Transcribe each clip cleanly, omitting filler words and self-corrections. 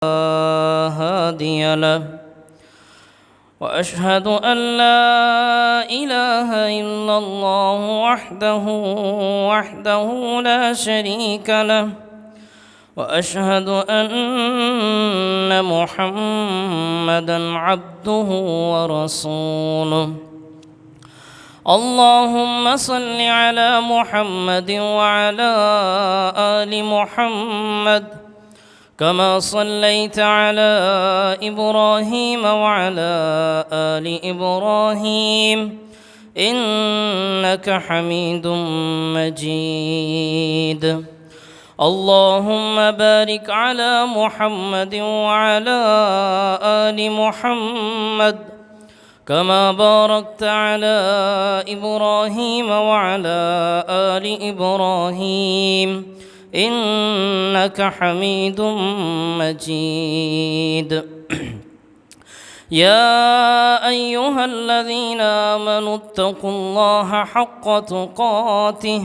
هادي له وأشهد أن لا إله إلا الله وحده لا شريك له وأشهد أن محمدًا عبده ورسوله. اللهم صل على محمد وعلى آل محمد كما صليت على إبراهيم وعلى آل إبراهيم إنك حميد مجيد. اللهم بارك على محمد وعلى آل محمد كما باركت على إبراهيم وعلى آل إبراهيم إنك حميد مجيد. يا أيها الذين آمنوا اتقوا الله حق تقاته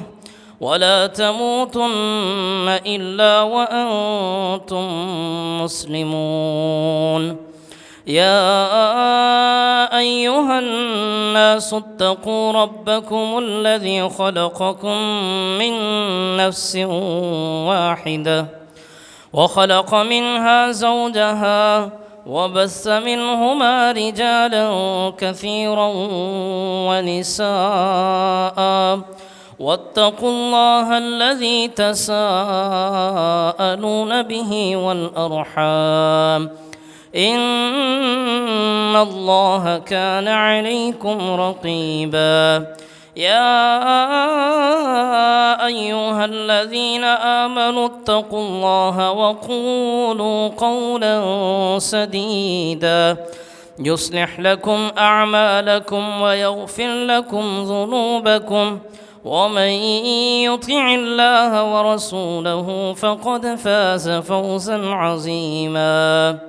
ولا تموتن إلا وأنتم مسلمون. يا أيها الناس اتقوا ربكم الذي خلقكم من نفس واحدة وخلق منها زوجها وبث منهما رجالا كثيرا ونساء واتقوا الله الذي تساءلون به والأرحام إن الله كان عليكم رقيبا. يا أيها الذين آمنوا اتقوا الله وقولوا قولا سديدا يصلح لكم أعمالكم ويغفر لكم ذنوبكم ومن يطع الله ورسوله فقد فاز فوزا عظيما.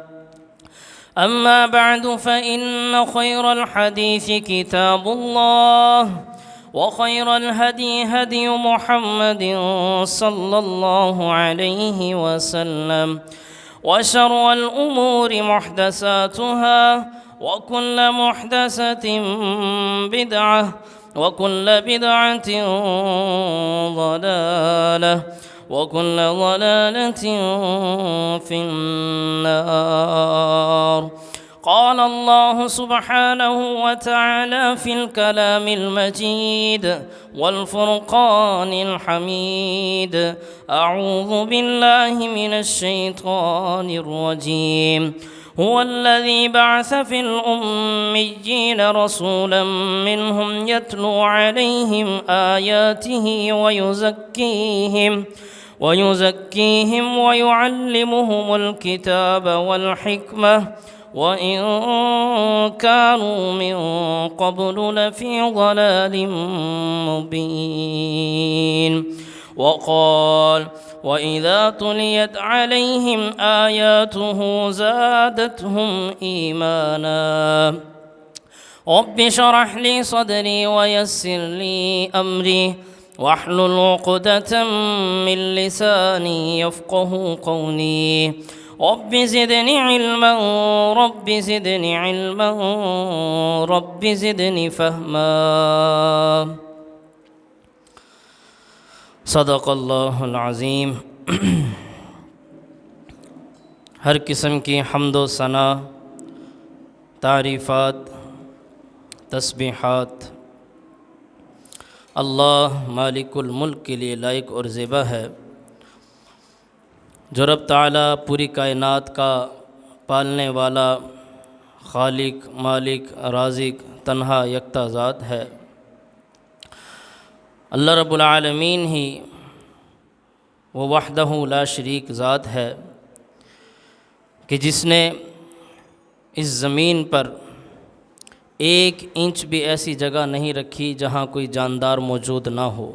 أما بعد فإن خير الحديث كتاب الله وخير الهدي هدي محمد صلى الله عليه وسلم وشر الأمور محدثاتها وكل محدثة بدعة وكل بدعة ضلالة وكل ضلالة في النار. قال الله سبحانه وتعالى في الكلام المجيد والفرقان الحميد: أعوذ بالله من الشيطان الرجيم. هو الذي بعث في الأميين رسولا منهم يتلو عليهم آياته ويزكيهم ويعلمهم الكتاب والحكمة وإن كانوا من قبل لفي ضلال مبين. وقال: وإذا تليت عليهم آياته زادتهم إيمانا. رب اشرح لي صدري ويسر لي أمري واحلل عقدة من لساني يفقه قولي. رب زدني علما رب زدني علما رب زدني فهما. صدق اللہ العظیم۔ ہر قسم کی حمد و ثنا، تعریفات، تسبیحات اللہ مالک الملک کے لیے لائق اور زیبا ہے، جو رب تعالیٰ پوری کائنات کا پالنے والا، خالق، مالک، رازق، تنہا یکتا ذات ہے۔ اللہ رب العالمین ہی وہ وحدہ لا شریک ذات ہے کہ جس نے اس زمین پر ایک انچ بھی ایسی جگہ نہیں رکھی جہاں کوئی جاندار موجود نہ ہو۔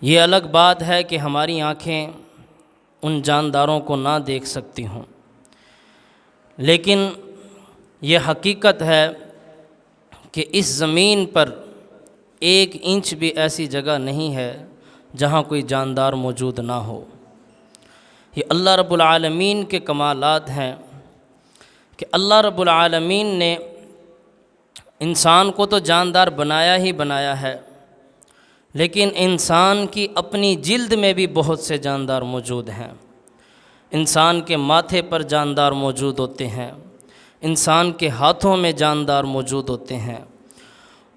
یہ الگ بات ہے کہ ہماری آنکھیں ان جانداروں کو نہ دیکھ سکتی ہوں، لیکن یہ حقیقت ہے کہ اس زمین پر 1 انچ بھی ایسی جگہ نہیں ہے جہاں کوئی جاندار موجود نہ ہو۔ یہ اللہ رب العالمین کے کمالات ہیں کہ اللہ رب العالمین نے انسان کو تو جاندار بنایا ہی بنایا ہے، لیکن انسان کی اپنی جلد میں بھی بہت سے جاندار موجود ہیں۔ انسان کے ماتھے پر جاندار موجود ہوتے ہیں، انسان کے ہاتھوں میں جاندار موجود ہوتے ہیں،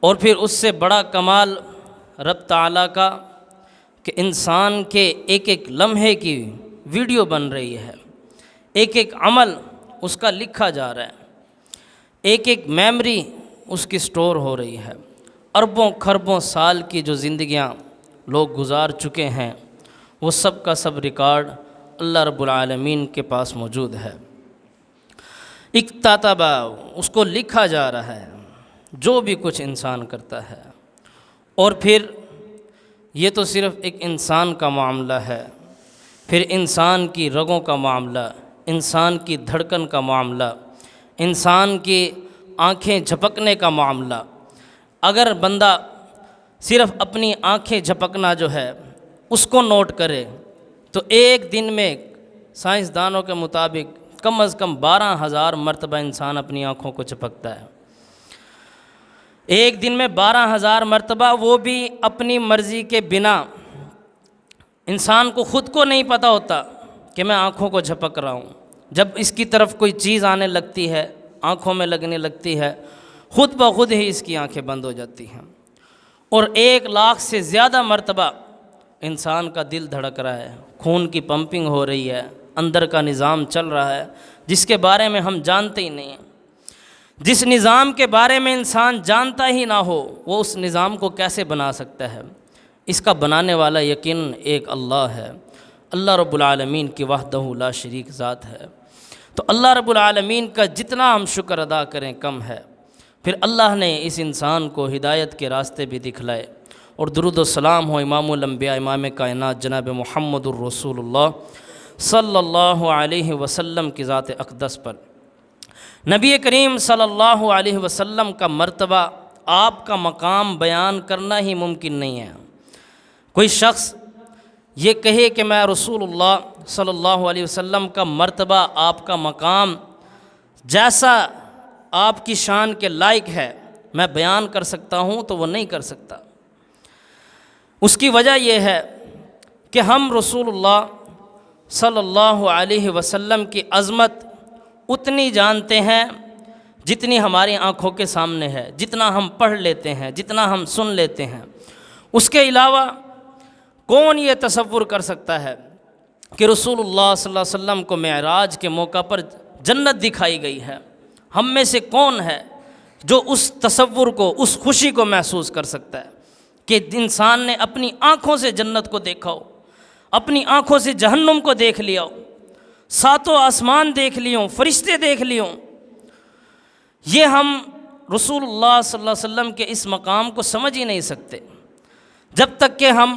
اور پھر اس سے بڑا کمال رب تعالیٰ کا کہ انسان کے ایک ایک لمحے کی ویڈیو بن رہی ہے، ایک ایک عمل اس کا لکھا جا رہا ہے، ایک ایک میمری اس کی سٹور ہو رہی ہے۔ اربوں خربوں سال کی جو زندگیاں لوگ گزار چکے ہیں، وہ سب کا سب ریکارڈ اللہ رب العالمین کے پاس موجود ہے۔ اکتاتبہ اس کو لکھا جا رہا ہے جو بھی کچھ انسان کرتا ہے۔ اور پھر یہ تو صرف ایک انسان کا معاملہ ہے، پھر انسان کی رگوں کا معاملہ، انسان کی دھڑکن کا معاملہ، انسان کی آنکھیں جھپکنے کا معاملہ۔ اگر بندہ صرف اپنی آنکھیں جھپکنا جو ہے اس کو نوٹ کرے تو ایک دن میں سائنسدانوں کے مطابق کم از کم 12,000 مرتبہ انسان اپنی آنکھوں کو جھپکتا ہے۔ ایک دن میں 12,000 مرتبہ، وہ بھی اپنی مرضی کے بنا۔ انسان کو خود کو نہیں پتہ ہوتا کہ میں آنکھوں کو جھپک رہا ہوں۔ جب اس کی طرف کوئی چیز آنے لگتی ہے، آنکھوں میں لگنے لگتی ہے، خود بخود ہی اس کی آنکھیں بند ہو جاتی ہیں۔ اور 1,00,000 سے زیادہ مرتبہ انسان کا دل دھڑک رہا ہے، خون کی پمپنگ ہو رہی ہے، اندر کا نظام چل رہا ہے جس کے بارے میں ہم جانتے ہی نہیں ہیں۔ جس نظام کے بارے میں انسان جانتا ہی نہ ہو، وہ اس نظام کو کیسے بنا سکتا ہے؟ اس کا بنانے والا یقیناً ایک اللہ ہے، اللہ رب العالمین کی وحدہ لا شریک ذات ہے۔ تو اللہ رب العالمین کا جتنا ہم شکر ادا کریں کم ہے۔ پھر اللہ نے اس انسان کو ہدایت کے راستے بھی دکھلائے، اور درود و سلام ہو امام الانبیاء امام کائنات جناب محمد الرسول اللہ صلی اللہ علیہ وسلم کی ذات اقدس پر۔ نبی کریم صلی اللہ علیہ وسلم کا مرتبہ، آپ کا مقام بیان کرنا ہی ممکن نہیں ہے۔ کوئی شخص یہ کہے کہ میں رسول اللہ صلی اللہ علیہ وسلم کا مرتبہ، آپ کا مقام جیسا آپ کی شان کے لائق ہے میں بیان کر سکتا ہوں، تو وہ نہیں کر سکتا۔ اس کی وجہ یہ ہے کہ ہم رسول اللہ صلی اللہ علیہ وسلم کی عظمت اتنی جانتے ہیں جتنی ہماری آنکھوں کے سامنے ہے، جتنا ہم پڑھ لیتے ہیں، جتنا ہم سن لیتے ہیں۔ اس کے علاوہ کون یہ تصور کر سکتا ہے کہ رسول اللہ صلی اللہ علیہ وسلم کو معراج کے موقع پر جنت دکھائی گئی ہے؟ ہم میں سے کون ہے جو اس تصور کو، اس خوشی کو محسوس کر سکتا ہے کہ انسان نے اپنی آنکھوں سے جنت کو دیکھا ہو، اپنی آنکھوں سے جہنم کو دیکھ لیا ہو، ساتوں آسمان دیکھ لیے ہوں، فرشتے دیکھ لیے ہوں؟ یہ ہم رسول اللہ صلی اللہ علیہ وسلم کے اس مقام کو سمجھ ہی نہیں سکتے جب تک کہ ہم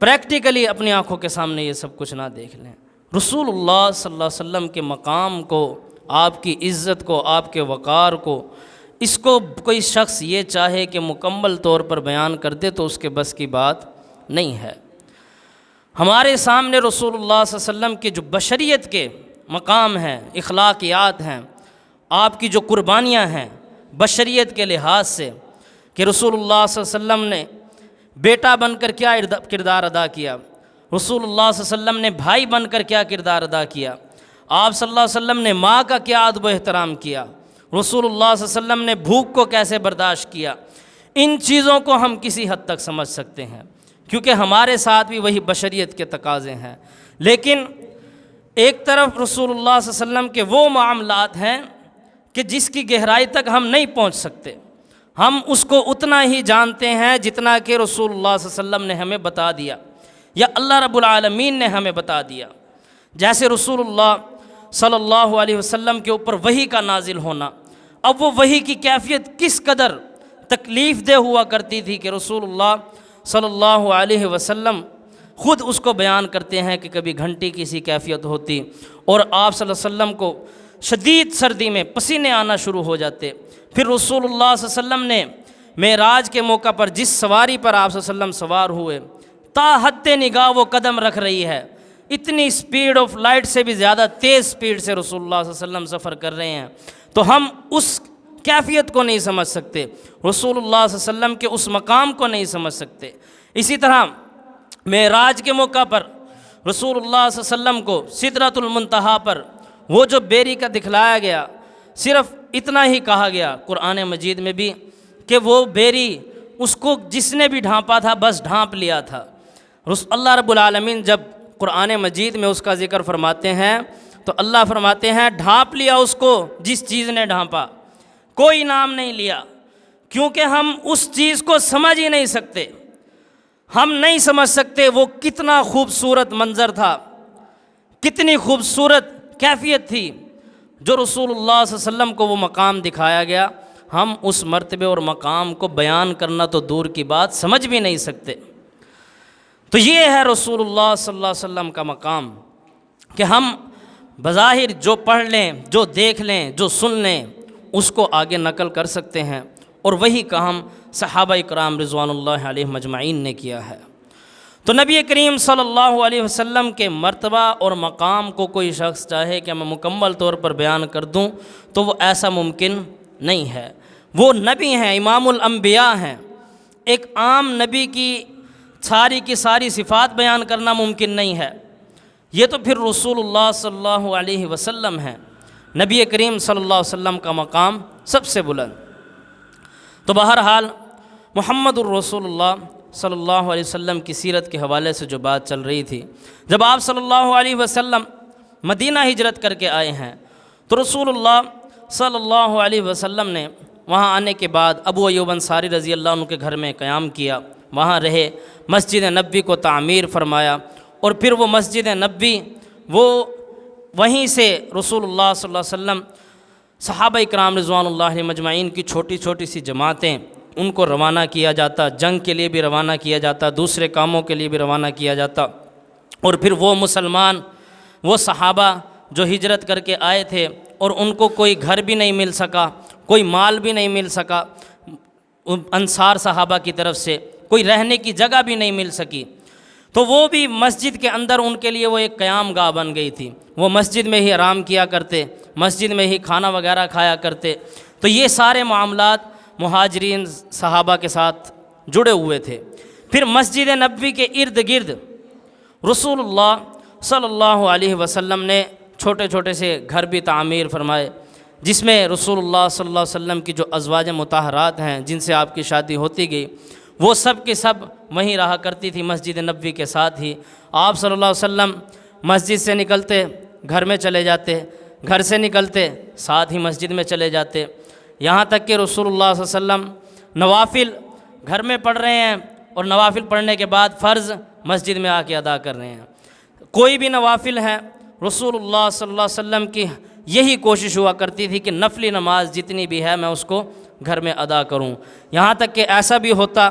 پریکٹیکلی اپنی آنکھوں کے سامنے یہ سب کچھ نہ دیکھ لیں۔ رسول اللہ صلی اللہ علیہ وسلم کے مقام کو، آپ کی عزت کو، آپ کے وقار کو، اس کو کوئی شخص یہ چاہے کہ مکمل طور پر بیان کر دے تو اس کے بس کی بات نہیں ہے۔ ہمارے سامنے رسول اللہ صلی اللہ علیہ وسلم کے جو بشریت کے مقام ہیں، اخلاقیات ہیں، آپ کی جو قربانیاں ہیں بشریت کے لحاظ سے، کہ رسول اللہ صلی اللہ علیہ وسلم نے بیٹا بن کر کیا کردار ادا کیا، رسول اللہ صلی اللہ علیہ وسلم نے بھائی بن کر کیا کردار ادا کیا، آپ صلی اللہ علیہ وسلم نے ماں کا کیا ادب و احترام کیا، رسول اللہ صلی اللہ علیہ وسلم نے بھوک کو کیسے برداشت کیا۔ ان چیزوں کو ہم کسی حد تک سمجھ سکتے ہیں کیونکہ ہمارے ساتھ بھی وہی بشریت کے تقاضے ہیں۔ لیکن ایک طرف رسول اللہ صلی اللہ علیہ وسلم کے وہ معاملات ہیں کہ جس کی گہرائی تک ہم نہیں پہنچ سکتے، ہم اس کو اتنا ہی جانتے ہیں جتنا کہ رسول اللہ صلی اللہ علیہ وسلم نے ہمیں بتا دیا یا اللہ رب العالمین نے ہمیں بتا دیا۔ جیسے رسول اللہ صلی اللہ علیہ وسلم کے اوپر وحی کا نازل ہونا، اب وہ وحی کی کیفیت کس قدر تکلیف دہ ہوا کرتی تھی کہ رسول اللہ صلی اللہ علیہ وسلم خود اس کو بیان کرتے ہیں کہ کبھی گھنٹی کی سی کیفیت ہوتی اور آپ صلی اللہ علیہ وسلم کو شدید سردی میں پسینے آنا شروع ہو جاتے۔ پھر رسول اللہ صلی اللہ علیہ وسلم نے معراج کے موقع پر جس سواری پر آپ صلی اللہ علیہ وسلم سوار ہوئے، تا حد نگاہ وہ قدم رکھ رہی ہے، اتنی سپیڈ آف لائٹ سے بھی زیادہ تیز سپیڈ سے رسول اللہ صلی اللہ علیہ وسلم سفر کر رہے ہیں، تو ہم اس کیفیت کو نہیں سمجھ سکتے، رسول اللہ صلی اللہ علیہ وسلم کے اس مقام کو نہیں سمجھ سکتے۔ اسی طرح معراج کے موقع پر رسول اللہ صلی اللہ علیہ وسلم کو سدرۃ المنتہا پر وہ جو بیری کا دکھلایا گیا، صرف اتنا ہی کہا گیا قرآن مجید میں بھی کہ وہ بیری اس کو جس نے بھی ڈھانپا تھا بس ڈھانپ لیا تھا۔ اللہ رب العالمین جب قرآن مجید میں اس کا ذکر فرماتے ہیں تو اللہ فرماتے ہیں ڈھانپ لیا اس کو جس چیز نے ڈھانپا، کوئی نام نہیں لیا، کیونکہ ہم اس چیز کو سمجھ ہی نہیں سکتے، ہم نہیں سمجھ سکتے وہ کتنا خوبصورت منظر تھا، کتنی خوبصورت کیفیت تھی جو رسول اللہ صلی اللہ علیہ وسلم کو وہ مقام دکھایا گیا۔ ہم اس مرتبے اور مقام کو بیان کرنا تو دور کی بات، سمجھ بھی نہیں سکتے۔ تو یہ ہے رسول اللہ صلی اللہ علیہ وسلم کا مقام کہ ہم بظاہر جو پڑھ لیں، جو دیکھ لیں، جو سن لیں، اس کو آگے نقل کر سکتے ہیں، اور وہی کام صحابہ اکرام رضوان اللہ علیہم اجمعین نے کیا ہے۔ تو نبی کریم صلی اللہ علیہ وسلم کے مرتبہ اور مقام کو کوئی شخص چاہے کہ میں مکمل طور پر بیان کر دوں تو وہ ایسا ممکن نہیں ہے۔ وہ نبی ہیں، امام الانبیاء ہیں، ایک عام نبی کی ساری کی ساری صفات بیان کرنا ممکن نہیں ہے، یہ تو پھر رسول اللہ صلی اللہ علیہ وسلم ہیں۔ نبی کریم صلی اللہ علیہ وسلم کا مقام سب سے بلند۔ تو بہرحال محمد الرسول اللہ صلی اللہ علیہ وسلم کی سیرت کے حوالے سے جو بات چل رہی تھی، جب آپ صلی اللہ علیہ وسلم مدینہ ہجرت کر کے آئے ہیں تو رسول اللہ صلی اللہ علیہ وسلم نے وہاں آنے کے بعد ابو ایوب انصاری رضی اللہ عنہ کے گھر میں قیام کیا، وہاں رہے، مسجد نبوی کو تعمیر فرمایا، اور پھر وہ مسجد نبوی وہ وہیں سے رسول اللہ صلی اللہ علیہ وسلم صحابہ اکرام رضوان اللہ علیہم اجمعین کی چھوٹی چھوٹی سی جماعتیں ان کو روانہ کیا جاتا، جنگ کے لیے بھی روانہ کیا جاتا، دوسرے کاموں کے لیے بھی روانہ کیا جاتا، اور پھر وہ مسلمان، وہ صحابہ جو ہجرت کر کے آئے تھے اور ان کو کوئی گھر بھی نہیں مل سکا، کوئی مال بھی نہیں مل سکا، انصار صحابہ کی طرف سے کوئی رہنے کی جگہ بھی نہیں مل سکی، تو وہ بھی مسجد کے اندر ان کے لیے وہ ایک قیام گاہ بن گئی تھی، وہ مسجد میں ہی آرام کیا کرتے، مسجد میں ہی کھانا وغیرہ کھایا کرتے۔ تو یہ سارے معاملات مہاجرین صحابہ کے ساتھ جڑے ہوئے تھے۔ پھر مسجد نبوی کے ارد گرد رسول اللہ صلی اللہ علیہ وسلم نے چھوٹے چھوٹے سے گھر بھی تعمیر فرمائے، جس میں رسول اللہ صلی اللہ علیہ وسلم کی جو ازواج مطہرات ہیں جن سے آپ کی شادی ہوتی گئی، وہ سب کے سب وہیں رہا کرتی تھی مسجد نبوی کے ساتھ ہی۔ آپ صلی اللہ علیہ وسلم مسجد سے نکلتے گھر میں چلے جاتے، گھر سے نکلتے ساتھ ہی مسجد میں چلے جاتے، یہاں تک کہ رسول اللہ صلی اللہ علیہ وسلم نوافل گھر میں پڑھ رہے ہیں اور نوافل پڑھنے کے بعد فرض مسجد میں آ کے ادا کر رہے ہیں۔ کوئی بھی نوافل ہے، رسول اللہ صلی اللہ علیہ وسلم کی یہی کوشش ہوا کرتی تھی کہ نفلی نماز جتنی بھی ہے میں اس کو گھر میں ادا کروں۔ یہاں تک کہ ایسا بھی ہوتا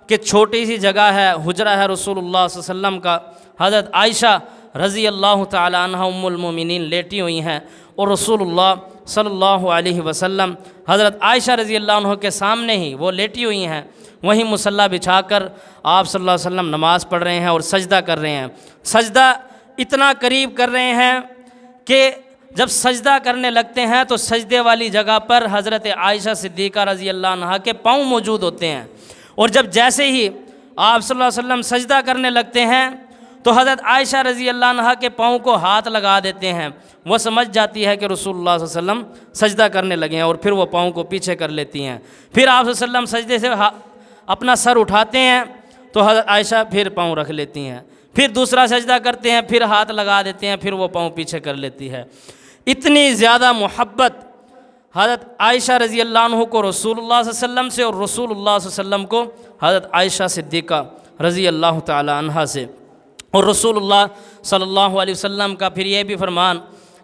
کہ چھوٹی سی جگہ ہے، حجرہ ہے رسول اللہ صلی اللہ علیہ وسلم کا، حضرت عائشہ رضی اللہ تعالی عنہ ام المومنین لیٹی ہوئی ہیں، اور رسول اللہ صلی اللہ علیہ وسلم حضرت عائشہ رضی اللہ عنہ کے سامنے ہی وہ لیٹی ہوئی ہیں، وہیں مصلی بچھا کر آپ صلی اللہ علیہ وسلم نماز پڑھ رہے ہیں اور سجدہ کر رہے ہیں۔ سجدہ اتنا قریب کر رہے ہیں کہ جب سجدہ کرنے لگتے ہیں تو سجدے والی جگہ پر حضرت عائشہ صدیقہ رضی اللہ عنہا کے پاؤں موجود ہوتے ہیں، اور جب جیسے ہی آپ صلی اللہ علیہ وسلم سجدہ کرنے لگتے ہیں تو حضرت عائشہ رضی اللہ عنہا کے پاؤں کو ہاتھ لگا دیتے ہیں، وہ سمجھ جاتی ہے کہ رسول اللہ صلی اللہ علیہ وسلم سجدہ کرنے لگے ہیں، اور پھر وہ پاؤں کو پیچھے کر لیتی ہیں۔ پھر آپ صلی اللہ علیہ وسلم سجدے سے اپنا سر اٹھاتے ہیں تو حضرت عائشہ پھر پاؤں رکھ لیتی ہیں، پھر دوسرا سجدہ کرتے ہیں، پھر ہاتھ لگا دیتے ہیں، پھر وہ پاؤں پیچھے کر لیتی ہے۔ اتنی زیادہ محبت حضرت عائشہ رضی اللہ عنہ کو رسول اللہ صلی اللہ علیہ وسلم سے، اور رسول اللہ صلی اللہ علیہ وسلم کو حضرت عائشہ صدیقہ رضی اللہ تعالی عنہا سے۔ اور رسول اللہ صلی اللہ علیہ وسلم کا پھر یہ بھی فرمان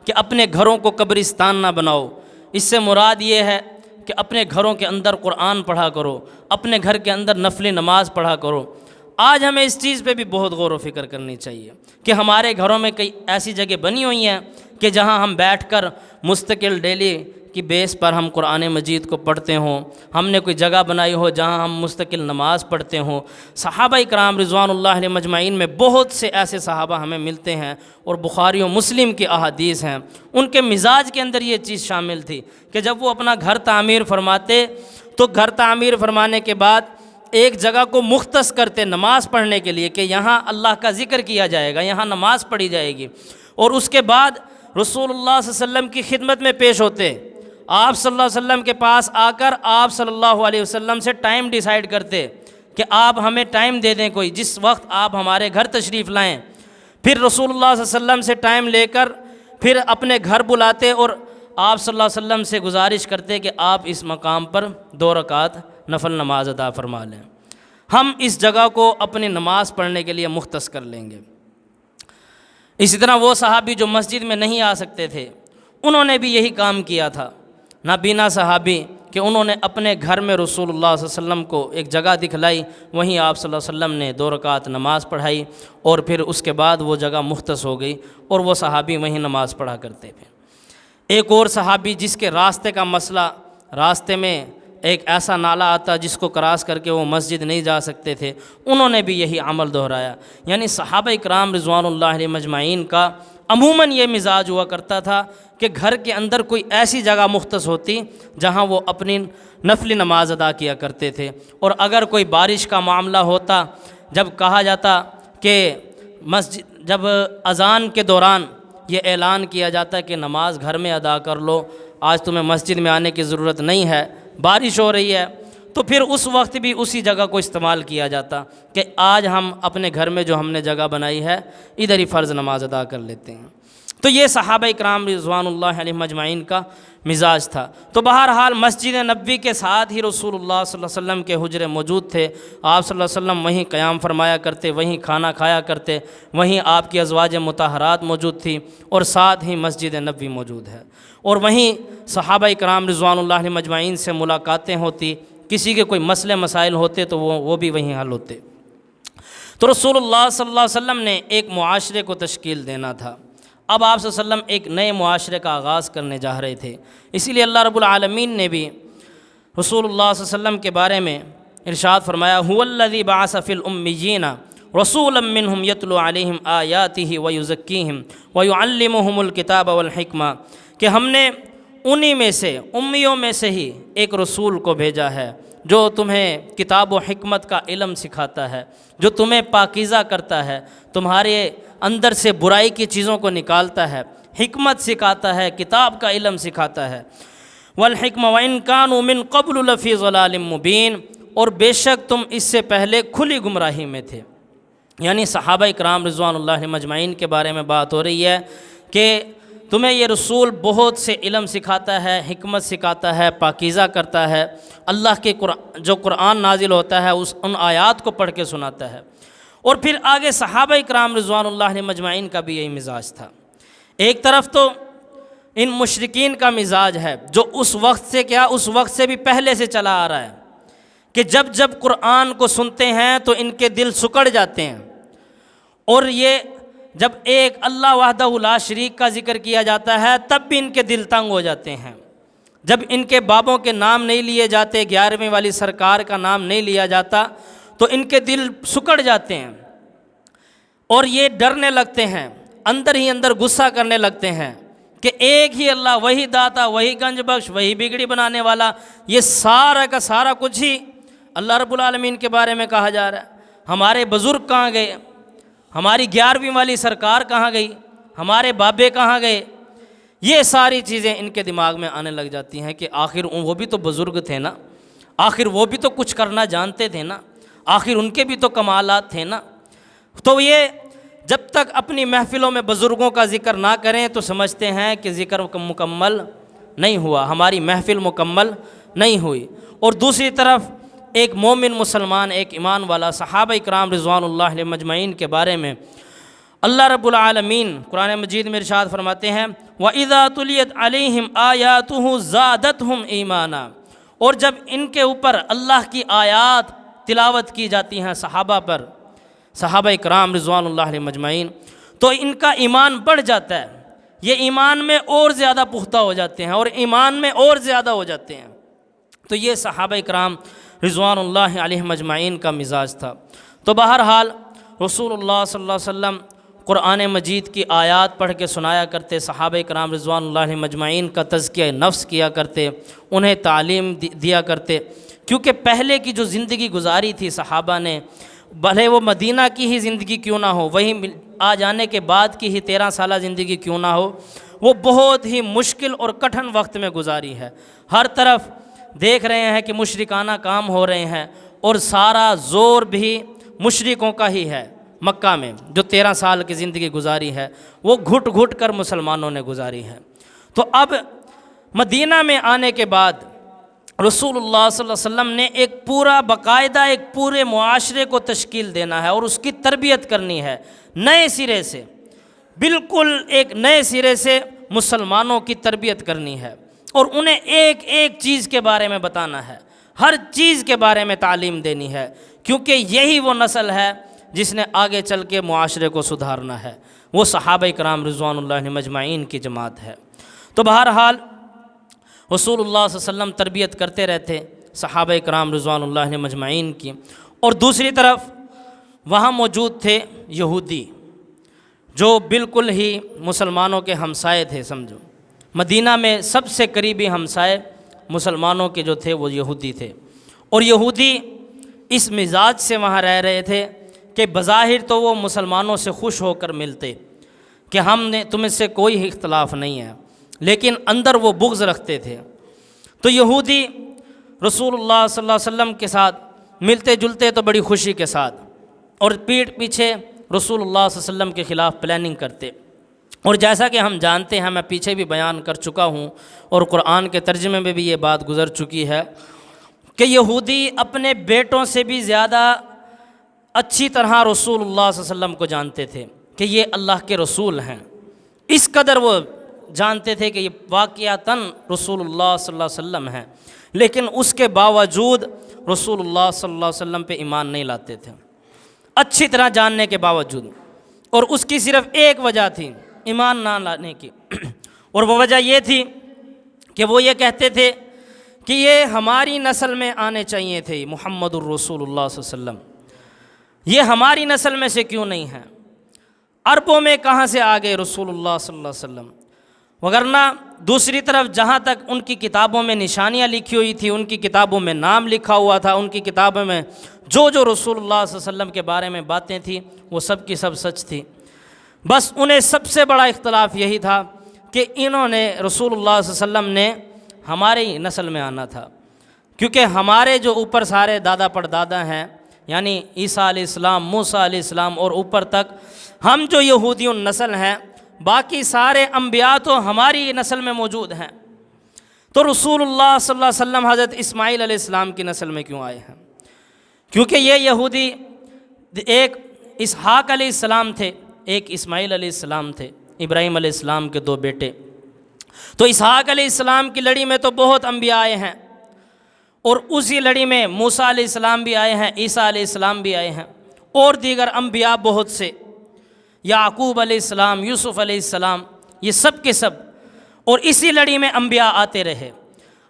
کہ اپنے گھروں کو قبرستان نہ بناؤ، اس سے مراد یہ ہے کہ اپنے گھروں کے اندر قرآن پڑھا کرو، اپنے گھر کے اندر نفل نماز پڑھا کرو۔ آج ہمیں اس چیز پہ بھی بہت غور و فکر کرنی چاہیے کہ ہمارے گھروں میں کئی ایسی جگہ بنی ہوئی ہیں کہ جہاں ہم بیٹھ کر مستقل ڈیلی کی بیس پر ہم قرآن مجید کو پڑھتے ہوں، ہم نے کوئی جگہ بنائی ہو جہاں ہم مستقل نماز پڑھتے ہوں۔ صحابہ کرام رضوان اللہ علیہ مجمعین میں بہت سے ایسے صحابہ ہمیں ملتے ہیں، اور بخاری و مسلم کی احادیث ہیں، ان کے مزاج کے اندر یہ چیز شامل تھی کہ جب وہ اپنا گھر تعمیر فرماتے تو گھر تعمیر فرمانے کے بعد ایک جگہ کو مختص کرتے نماز پڑھنے کے لیے کہ یہاں اللہ کا ذکر کیا جائے گا، یہاں نماز پڑھی جائے گی، اور اس کے بعد رسول اللہ صلی اللہ علیہ وسلم کی خدمت میں پیش ہوتے، آپ صلی اللہ علیہ وسلم کے پاس آ کر آپ صلی اللہ علیہ وسلم سے ٹائم ڈیسائیڈ کرتے کہ آپ ہمیں ٹائم دے دیں کوئی جس وقت آپ ہمارے گھر تشریف لائیں۔ پھر رسول اللہ صلی اللہ علیہ وسلم سے ٹائم لے کر پھر اپنے گھر بلاتے اور آپ صلی اللہ علیہ وسلم سے گزارش کرتے کہ آپ اس مقام پر 2 رکعت نفل نماز ادا فرما لیں، ہم اس جگہ کو اپنی نماز پڑھنے کے لیے مختص کر لیں گے۔ اسی طرح وہ صحابی جو مسجد میں نہیں آ سکتے تھے، انہوں نے بھی یہی کام کیا تھا، نابینا صحابی، کہ انہوں نے اپنے گھر میں رسول اللہ صلی اللہ علیہ وسلم کو ایک جگہ دکھلائی، وہیں آپ صلی اللہ علیہ وسلم نے 2 رکعت نماز پڑھائی، اور پھر اس کے بعد وہ جگہ مختص ہو گئی اور وہ صحابی وہیں نماز پڑھا کرتے تھے۔ ایک اور صحابی جس کے راستے کا مسئلہ، راستے میں ایک ایسا نالہ آتا جس کو کراس کر کے وہ مسجد نہیں جا سکتے تھے، انہوں نے بھی یہی عمل دہرایا۔ یعنی صحابہ کرام رضوان اللہ علیہ مجمعین کا عموماً یہ مزاج ہوا کرتا تھا کہ گھر کے اندر کوئی ایسی جگہ مختص ہوتی جہاں وہ اپنی نفلی نماز ادا کیا کرتے تھے، اور اگر کوئی بارش کا معاملہ ہوتا، جب کہا جاتا کہ مسجد، جب اذان کے دوران یہ اعلان کیا جاتا کہ نماز گھر میں ادا کر لو، آج تمہیں مسجد میں آنے کی ضرورت نہیں ہے، بارش ہو رہی ہے، تو پھر اس وقت بھی اسی جگہ کو استعمال کیا جاتا کہ آج ہم اپنے گھر میں جو ہم نے جگہ بنائی ہے ادھر ہی فرض نماز ادا کر لیتے ہیں۔ تو یہ صحابہ کرام رضوان اللہ علیہ مجمعین کا مزاج تھا۔ تو بہرحال مسجد نبوی کے ساتھ ہی رسول اللہ صلی اللہ علیہ وسلم کے حجرے موجود تھے، آپ صلی اللہ علیہ وسلم وہیں قیام فرمایا کرتے، وہیں کھانا کھایا کرتے، وہیں آپ کی ازواج مطہرات موجود تھیں، اور ساتھ ہی مسجد نبوی موجود ہے، اور وہیں صحابہ کرام رضوان اللہ علیہ مجمعین سے ملاقاتیں ہوتی، کسی کے کوئی مسئلے مسائل ہوتے تو وہ بھی وہیں حل ہوتے۔ تو رسول اللہ صلی اللہ علیہ وسلم نے ایک معاشرے کو تشکیل دینا تھا، اب آپ صلی اللہ علیہ وسلم ایک نئے معاشرے کا آغاز کرنے جا رہے تھے، اسی لیے اللہ رب العالمین نے بھی رسول اللہ صلی اللہ علیہ وسلم کے بارے میں ارشاد فرمایا، هو الذی بعث فی الامیین رسولا منہم یتلو علیہم آیاتہ ویزکیہم ویعلمہم الکتاب والحکمہ، کہ ہم نے انہی میں سے، امیوں میں سے ہی ایک رسول کو بھیجا ہے جو تمہیں کتاب و حکمت کا علم سکھاتا ہے، جو تمہیں پاکیزہ کرتا ہے، تمہارے اندر سے برائی کی چیزوں کو نکالتا ہے، حکمت سکھاتا ہے، کتاب کا علم سکھاتا ہے۔ والحکمہ وَإِن كَانُوا مِن قَبْلُ لَفِي ضَلَالٍ مُّبِينٍ، اور بے شک تم اس سے پہلے کھلی گمراہی میں تھے۔ یعنی صحابہ کرام رضوان اللہ علیہ مجمعین کے بارے میں بات ہو رہی ہے کہ تمہیں یہ رسول بہت سے علم سکھاتا ہے، حکمت سکھاتا ہے، پاکیزہ کرتا ہے، اللہ کے جو قرآن نازل ہوتا ہے ان آیات کو پڑھ کے سناتا ہے۔ اور پھر آگے صحابہ کرام رضوان اللہ علیہ مجمعین کا بھی یہی مزاج تھا۔ ایک طرف تو ان مشرکین کا مزاج ہے جو اس وقت سے بھی پہلے سے چلا آ رہا ہے کہ جب جب قرآن کو سنتے ہیں تو ان کے دل سکڑ جاتے ہیں، اور یہ جب ایک اللہ وحدہ لا شریک کا ذکر کیا جاتا ہے تب بھی ان کے دل تنگ ہو جاتے ہیں، جب ان کے بابوں کے نام نہیں لیے جاتے، 11ویں والی سرکار کا نام نہیں لیا جاتا تو ان کے دل سکڑ جاتے ہیں، اور یہ ڈرنے لگتے ہیں، اندر ہی اندر غصہ کرنے لگتے ہیں کہ ایک ہی اللہ، وہی داتا، وہی گنج بخش، وہی بگڑی بنانے والا، یہ سارا کا سارا کچھ ہی اللہ رب العالمین کے بارے میں کہا جا رہا ہے۔ ہمارے بزرگ کہاں گئے؟ ہماری 11ویں والی سرکار کہاں گئی؟ ہمارے بابے کہاں گئے؟ یہ ساری چیزیں ان کے دماغ میں آنے لگ جاتی ہیں کہ آخر وہ بھی تو بزرگ تھے نا، آخر وہ بھی تو کچھ کرنا جانتے تھے نا، آخر ان کے بھی تو کمالات تھے نا۔ تو یہ جب تک اپنی محفلوں میں بزرگوں کا ذکر نہ کریں تو سمجھتے ہیں کہ ذکر مکمل نہیں ہوا، ہماری محفل مکمل نہیں ہوئی۔ اور دوسری طرف ایک مومن مسلمان، ایک ایمان والا صحابہ کرام رضوان اللہ علیہ مجمعین کے بارے میں اللہ رب العالمین قرآن مجید میں ارشاد فرماتے ہیں، وَإِذَا تُلِيَتْ عَلَيْهِمْ آيَاتُهُ زَادَتْهُمْ ایمانا، اور جب ان کے اوپر اللہ کی آیات تلاوت کی جاتی ہیں صحابہ پر، صحابہ کرام رضوان اللہ علیہ مجمعین، تو ان کا ایمان بڑھ جاتا ہے۔ یہ ایمان میں اور زیادہ پختہ ہو جاتے ہیں اور ایمان میں اور زیادہ ہو جاتے ہیں۔ تو یہ صحابہ کرام رضوان اللہ علیہم اجمعین کا مزاج تھا۔ تو بہرحال رسول اللہ صلی اللہ علیہ وسلم قرآن مجید کی آیات پڑھ کے سنایا کرتے، صحابہ کرام رضوان اللہ علیہم اجمعین کا تزکیہ نفس کیا کرتے، انہیں تعلیم دیا کرتے، کیونکہ پہلے کی جو زندگی گزاری تھی صحابہ نے، بھلے وہ مدینہ کی ہی زندگی کیوں نہ ہو، وہیں آ جانے کے بعد کی ہی 13 سالہ زندگی کیوں نہ ہو، وہ بہت ہی مشکل اور کٹھن وقت میں گزاری ہے۔ ہر طرف دیکھ رہے ہیں کہ مشرکانہ کام ہو رہے ہیں اور سارا زور بھی مشرکوں کا ہی ہے۔ مکہ میں جو 13 سال کی زندگی گزاری ہے وہ گھٹ گھٹ کر مسلمانوں نے گزاری ہے۔ تو اب مدینہ میں آنے کے بعد رسول اللہ صلی اللہ علیہ وسلم نے ایک پورا باقاعدہ ایک پورے معاشرے کو تشکیل دینا ہے اور اس کی تربیت کرنی ہے نئے سرے سے، بالکل ایک نئے سرے سے مسلمانوں کی تربیت کرنی ہے اور انہیں ایک ایک چیز کے بارے میں بتانا ہے، ہر چیز کے بارے میں تعلیم دینی ہے، کیونکہ یہی وہ نسل ہے جس نے آگے چل کے معاشرے کو سدھارنا ہے، وہ صحابہ کرام رضوان اللہ علیہم اجمعین کی جماعت ہے۔ تو بہرحال رسول اللہ صلی اللہ علیہ وسلم تربیت کرتے رہتے صحابہ کرام رضوان اللہ علیہم اجمعین کی، اور دوسری طرف وہاں موجود تھے یہودی جو بالکل ہی مسلمانوں کے ہمسائے تھے، سمجھو مدینہ میں سب سے قریبی ہمسائے مسلمانوں کے جو تھے وہ یہودی تھے، اور یہودی اس مزاج سے وہاں رہ رہے تھے کہ بظاہر تو وہ مسلمانوں سے خوش ہو کر ملتے کہ ہم نے تم سے کوئی اختلاف نہیں ہے، لیکن اندر وہ بغض رکھتے تھے۔ تو یہودی رسول اللہ صلی اللہ علیہ وسلم کے ساتھ ملتے جلتے تو بڑی خوشی کے ساتھ، اور پیٹھ پیچھے رسول اللہ صلی اللہ علیہ وسلم کے خلاف پلاننگ کرتے، اور جیسا کہ ہم جانتے ہیں، میں پیچھے بھی بیان کر چکا ہوں اور قرآن کے ترجمے میں بھی یہ بات گزر چکی ہے کہ یہودی اپنے بیٹوں سے بھی زیادہ اچھی طرح رسول اللہ صلی اللہ علیہ وسلم کو جانتے تھے کہ یہ اللہ کے رسول ہیں، اس قدر وہ جانتے تھے کہ یہ واقعتاً رسول اللہ صلی اللہ علیہ وسلم ہیں، لیکن اس کے باوجود رسول اللہ صلی اللہ علیہ وسلم پہ ایمان نہیں لاتے تھے، اچھی طرح جاننے کے باوجود، اور اس کی صرف ایک وجہ تھی ایمان نہ لانے کی، اور وہ وجہ یہ تھی کہ وہ یہ کہتے تھے کہ یہ ہماری نسل میں آنے چاہیے تھے، محمد الرسول اللہ صلی اللہ علیہ وسلم، یہ ہماری نسل میں سے کیوں نہیں ہیں، عربوں میں کہاں سے آ گئے رسول اللہ صلی اللہ علیہ وسلم۔ وگرنہ دوسری طرف جہاں تک ان کی کتابوں میں نشانیاں لکھی ہوئی تھی، ان کی کتابوں میں نام لکھا ہوا تھا، ان کی کتابوں میں جو رسول اللہ صلی اللہ علیہ وسلم کے بارے میں باتیں تھیں وہ سب کی سب سچ تھی، بس انہیں سب سے بڑا اختلاف یہی تھا کہ انہوں نے رسول اللہ صلی اللہ علیہ وسلم نے ہماری نسل میں آنا تھا، کیونکہ ہمارے جو اوپر سارے دادا پردادا ہیں، یعنی عیسیٰ علیہ السلام، موسیٰ علیہ السلام اور اوپر تک ہم جو یہودی نسل ہیں، باقی سارے انبیاء تو ہماری نسل میں موجود ہیں، تو رسول اللہ صلی اللہ علیہ وسلم حضرت اسماعیل علیہ السلام کی نسل میں کیوں آئے ہیں؟ کیونکہ یہ یہودی ایک اسحاق علیہ السلام تھے، ایک اسماعیل علیہ السلام تھے، ابراہیم علیہ السلام کے 2 بیٹے، تو اسحاق علیہ السلام کی لڑی میں تو بہت انبیاء آئے ہیں، اور اسی لڑی میں موسیٰ علیہ السلام بھی آئے ہیں، عیسیٰ علیہ السلام بھی آئے ہیں، اور دیگر انبیاء بہت سے، یعقوب علیہ السلام، یوسف علیہ السلام، یہ سب کے سب، اور اسی لڑی میں انبیاء آتے رہے۔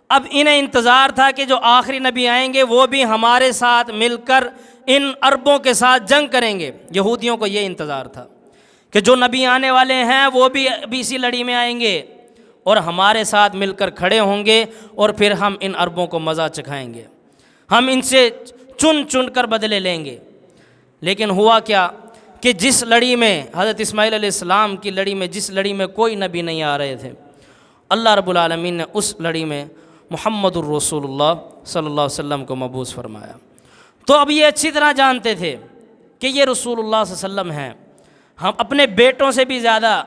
اب انہیں انتظار تھا کہ جو آخری نبی آئیں گے وہ بھی ہمارے ساتھ مل کر ان عربوں کے ساتھ جنگ کریں گے، یہودیوں کو یہ انتظار تھا کہ جو نبی آنے والے ہیں وہ بھی اسی لڑی میں آئیں گے اور ہمارے ساتھ مل کر کھڑے ہوں گے، اور پھر ہم ان عربوں کو مزہ چکھائیں گے، ہم ان سے چن چن کر بدلے لیں گے۔ لیکن ہوا کیا کہ جس لڑی میں حضرت اسماعیل علیہ السلام کی لڑی میں، جس لڑی میں کوئی نبی نہیں آ رہے تھے، اللہ رب العالمین نے اس لڑی میں محمد الرسول اللہ صلی اللہ علیہ وسلم کو مبعوث فرمایا۔ تو اب یہ اچھی طرح جانتے تھے کہ یہ رسول اللہ صلی اللہ علیہ وسلم ہیں، ہم اپنے بیٹوں سے بھی زیادہ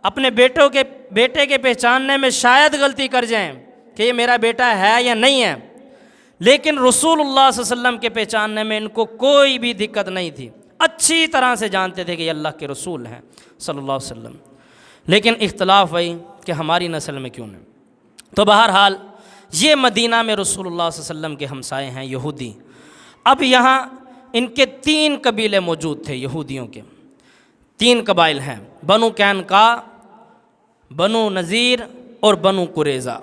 اپنے بیٹے کے پہچاننے میں شاید غلطی کر جائیں کہ یہ میرا بیٹا ہے یا نہیں ہے، لیکن رسول اللہ صلی اللہ علیہ وسلم کے پہچاننے میں ان کو کوئی بھی دقت نہیں تھی، اچھی طرح سے جانتے تھے کہ یہ اللہ کے رسول ہیں صلی اللہ علیہ وسلم، لیکن اختلاف وہی کہ ہماری نسل میں کیوں نہیں۔ تو بہرحال یہ مدینہ میں رسول اللہ صلی اللہ علیہ وسلم کے ہمسائے ہیں یہودی۔ اب یہاں ان کے 3 قبیلے موجود تھے، یہودیوں کے 3 قبائل ہیں، بنو قینقاع، بنو نذیر اور بنو قریظہ۔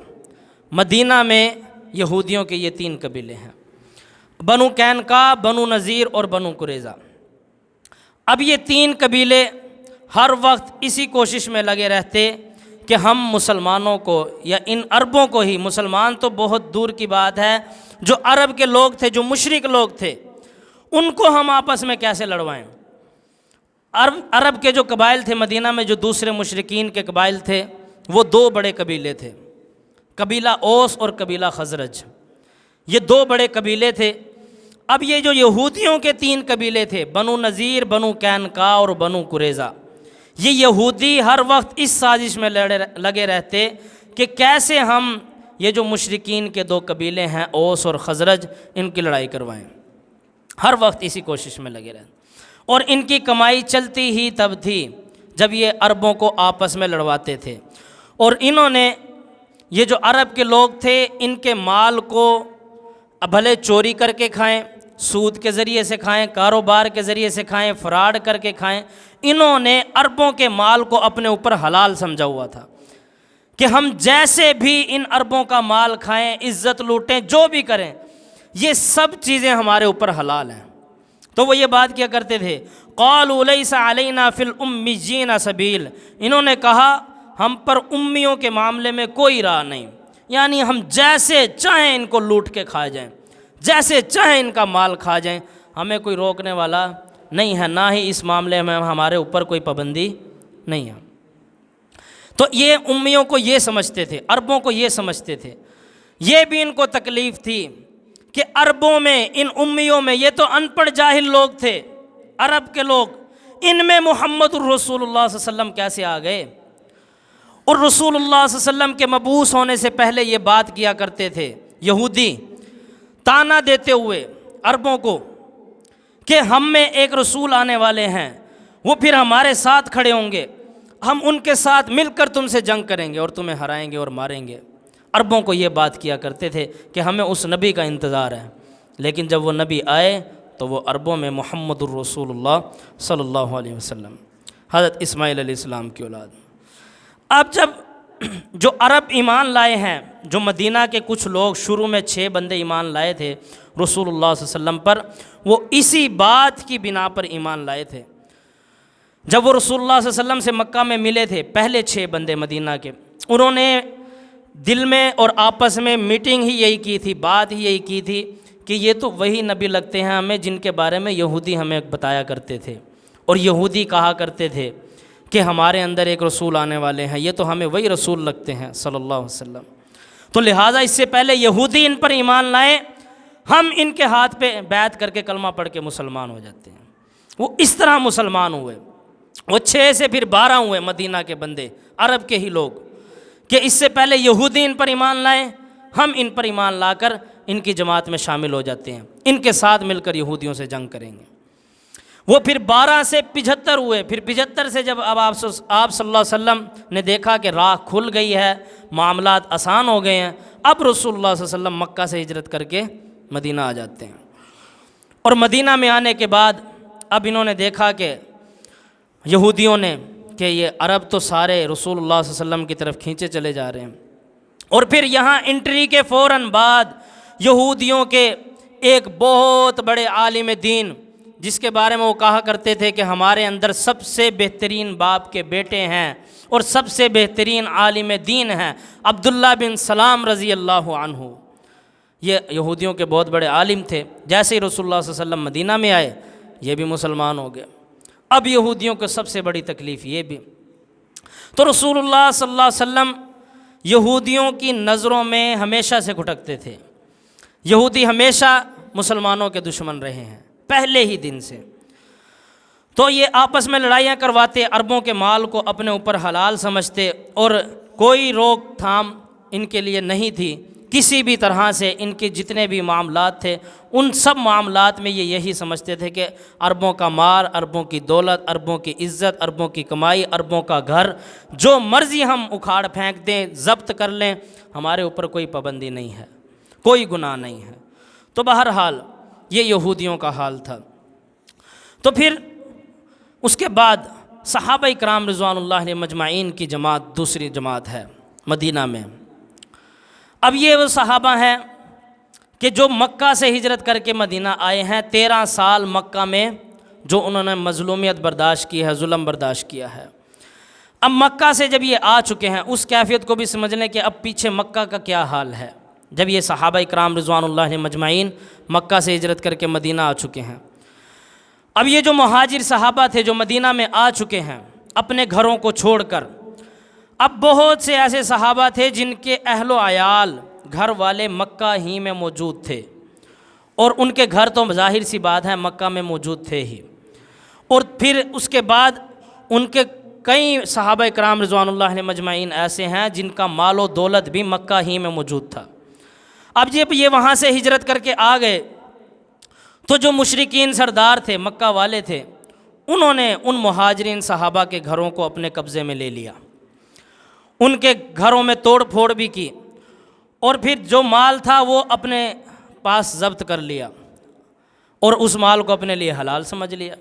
مدینہ میں یہودیوں کے یہ 3 قبیلے ہیں، بنو قینقاع، بنو نذیر اور بنو قریظہ۔ اب یہ 3 قبیلے ہر وقت اسی کوشش میں لگے رہتے کہ ہم مسلمانوں کو یا ان عربوں کو ہی، مسلمان تو بہت دور کی بات ہے، جو عرب کے لوگ تھے، جو مشرک لوگ تھے، ان کو ہم آپس میں کیسے لڑوائیں۔ عرب کے جو قبائل تھے مدینہ میں، جو دوسرے مشرکین کے قبائل تھے، وہ 2 بڑے قبیلے تھے، قبیلہ اوس اور قبیلہ خزرج۔ یہ 2 بڑے قبیلے تھے۔ اب یہ جو یہودیوں کے 3 قبیلے تھے، بنو نذیر، بنو قینقاع اور بنو قریظہ، یہ یہودی ہر وقت اس سازش میں لگے رہتے کہ کیسے ہم یہ جو مشرکین کے 2 قبیلے ہیں اوس اور خزرج، ان کی لڑائی کروائیں۔ ہر وقت اسی کوشش میں لگے رہتے، اور ان کی کمائی چلتی ہی تب تھی جب یہ عربوں کو آپس میں لڑواتے تھے۔ اور انہوں نے، یہ جو عرب کے لوگ تھے، ان کے مال کو بھلے چوری کر کے کھائیں، سود کے ذریعے سے کھائیں، کاروبار کے ذریعے سے کھائیں، فراڈ کر کے کھائیں، انہوں نے عربوں کے مال کو اپنے اوپر حلال سمجھا ہوا تھا کہ ہم جیسے بھی ان عربوں کا مال کھائیں، عزت لوٹیں، جو بھی کریں، یہ سب چیزیں ہمارے اوپر حلال ہیں۔ تو وہ یہ بات کیا کرتے تھے، قالوا لیس علینا فی الامیین سبیل، انہوں نے کہا ہم پر امیوں کے معاملے میں کوئی راہ نہیں، یعنی ہم جیسے چاہیں ان کو لوٹ کے کھا جائیں، جیسے چاہیں ان کا مال کھا جائیں، ہمیں کوئی روکنے والا نہیں ہے، نہ ہی اس معاملے میں ہمارے اوپر کوئی پابندی نہیں ہے۔ تو یہ امیوں کو یہ سمجھتے تھے، عربوں کو یہ سمجھتے تھے۔ یہ بھی ان کو تکلیف تھی کہ عربوں میں، ان امیوں میں، یہ تو ان پڑھ جاہل لوگ تھے عرب کے لوگ، ان میں محمد الرسول اللہ صلی اللہ علیہ وسلم کیسے آ گئے؟ اور رسول اللہ صلی اللہ علیہ وسلم کے مبعوث ہونے سے پہلے یہ بات کیا کرتے تھے یہودی، تانا دیتے ہوئے عربوں کو کہ ہم میں ایک رسول آنے والے ہیں، وہ پھر ہمارے ساتھ کھڑے ہوں گے، ہم ان کے ساتھ مل کر تم سے جنگ کریں گے اور تمہیں ہرائیں گے اور ماریں گے۔ عربوں کو یہ بات کیا کرتے تھے کہ ہمیں اس نبی کا انتظار ہے، لیکن جب وہ نبی آئے تو وہ عربوں میں محمد الرسول اللہ صلی اللہ علیہ وسلم، حضرت اسماعیل علیہ السلام کی اولاد۔ اب جب جو عرب ایمان لائے ہیں، جو مدینہ کے کچھ لوگ، شروع میں 6 بندے ایمان لائے تھے رسول اللہ صلی اللہ علیہ وسلم پر، وہ اسی بات کی بنا پر ایمان لائے تھے۔ جب وہ رسول اللہ صلی اللہ علیہ وسلم سے مکہ میں ملے تھے، پہلے 6 بندے مدینہ کے، انہوں نے دل میں اور آپس میں میٹنگ ہی یہی کی تھی، بات ہی یہی کی تھی کہ یہ تو وہی نبی لگتے ہیں ہمیں جن کے بارے میں یہودی ہمیں بتایا کرتے تھے، اور یہودی کہا کرتے تھے کہ ہمارے اندر ایک رسول آنے والے ہیں، یہ تو ہمیں وہی رسول لگتے ہیں صلی اللہ علیہ وسلم۔ تو لہٰذا اس سے پہلے یہودی ان پر ایمان لائیں، ہم ان کے ہاتھ پہ بیعت کر کے کلمہ پڑھ کے مسلمان ہو جاتے ہیں۔ وہ اس طرح مسلمان ہوئے، وہ 6 سے پھر 12 ہوئے مدینہ کے بندے، عرب کے ہی لوگ، کہ اس سے پہلے یہودی ان پر ایمان لائیں، ہم ان پر ایمان لا کر ان کی جماعت میں شامل ہو جاتے ہیں، ان کے ساتھ مل کر یہودیوں سے جنگ کریں گے۔ وہ پھر 12 سے 75 ہوئے، پھر 75 سے جب اب آپ صلی اللہ علیہ وسلم نے دیکھا کہ راہ کھل گئی ہے، معاملات آسان ہو گئے ہیں، اب رسول اللہ صلی اللہ علیہ وسلم مکہ سے ہجرت کر کے مدینہ آ جاتے ہیں۔ اور مدینہ میں آنے کے بعد اب انہوں نے دیکھا کہ یہودیوں نے کہ یہ عرب تو سارے رسول اللہ صلی اللہ علیہ وسلم کی طرف کھینچے چلے جا رہے ہیں، اور پھر یہاں انٹری کے فوراً بعد یہودیوں کے ایک بہت بڑے عالم دین، جس کے بارے میں وہ کہا کرتے تھے کہ ہمارے اندر سب سے بہترین باپ کے بیٹے ہیں اور سب سے بہترین عالم دین ہیں، عبداللہ بن سلام رضی اللہ عنہ، یہ یہودیوں کے بہت بڑے عالم تھے۔ جیسے ہی رسول اللہ صلی اللہ علیہ وسلم مدینہ میں آئے، یہ بھی مسلمان ہو گئے۔ اب یہودیوں کو سب سے بڑی تکلیف یہ بھی، تو رسول اللہ صلی اللہ علیہ وسلم یہودیوں کی نظروں میں ہمیشہ سے کھٹکتے تھے، یہودی ہمیشہ مسلمانوں کے دشمن رہے ہیں پہلے ہی دن سے۔ تو یہ آپس میں لڑائیاں کرواتے، عربوں کے مال کو اپنے اوپر حلال سمجھتے، اور کوئی روک تھام ان کے لیے نہیں تھی کسی بھی طرح سے۔ ان کے جتنے بھی معاملات تھے، ان سب معاملات میں یہ یہی سمجھتے تھے کہ عربوں کا مال، عربوں کی دولت، عربوں کی عزت، عربوں کی کمائی، عربوں کا گھر، جو مرضی ہم اکھاڑ پھینک دیں، ضبط کر لیں، ہمارے اوپر کوئی پابندی نہیں ہے، کوئی گناہ نہیں ہے۔ تو بہرحال یہ یہودیوں کا حال تھا۔ تو پھر اس کے بعد صحابہ کرام رضوان اللہ علیہ مجمعین کی جماعت دوسری جماعت ہے مدینہ میں۔ اب یہ وہ صحابہ ہیں کہ جو مکہ سے ہجرت کر کے مدینہ آئے ہیں، 13 سال مکہ میں جو انہوں نے مظلومیت برداشت کی ہے، ظلم برداشت کیا ہے۔ اب مکہ سے جب یہ آ چکے ہیں، اس کیفیت کو بھی سمجھ لیں کہ اب پیچھے مکہ کا کیا حال ہے جب یہ صحابہ کرام رضوان اللہ علیہ مجمعین مکہ سے ہجرت کر کے مدینہ آ چکے ہیں۔ اب یہ جو مہاجر صحابہ تھے جو مدینہ میں آ چکے ہیں اپنے گھروں کو چھوڑ کر، اب بہت سے ایسے صحابہ تھے جن کے اہل و عیال گھر والے مکہ ہی میں موجود تھے، اور ان کے گھر تو ظاہر سی بات ہے مکہ میں موجود تھے ہی، اور پھر اس کے بعد ان کے کئی صحابہ کرام رضوان اللہ علیہ مجمعین ایسے ہیں جن کا مال و دولت بھی مکہ ہی میں موجود تھا۔ اب جب یہ وہاں سے ہجرت کر کے آ گئے تو جو مشرکین سردار تھے، مکہ والے تھے، انہوں نے ان مہاجرین صحابہ کے گھروں کو اپنے قبضے میں لے لیا، ان کے گھروں میں توڑ پھوڑ بھی کی، اور پھر جو مال تھا وہ اپنے پاس ضبط کر لیا اور اس مال کو اپنے لیے حلال سمجھ لیا۔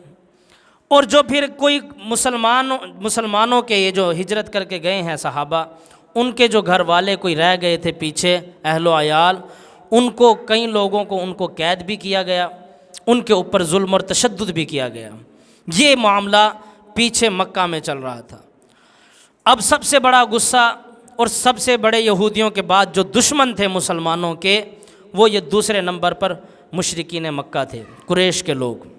اور جو پھر کوئی مسلمانوں کے یہ جو ہجرت کر کے گئے ہیں صحابہ، ان کے جو گھر والے کوئی رہ گئے تھے پیچھے اہل و عیال، ان کو کئی لوگوں کو ان کو قید بھی کیا گیا، ان کے اوپر ظلم اور تشدد بھی کیا گیا۔ یہ معاملہ پیچھے مکہ میں چل رہا تھا۔ اب سب سے بڑا غصہ اور سب سے بڑے یہودیوں کے بعد جو دشمن تھے مسلمانوں کے، وہ یہ دوسرے نمبر پر مشرکین مکہ تھے، قریش کے لوگ۔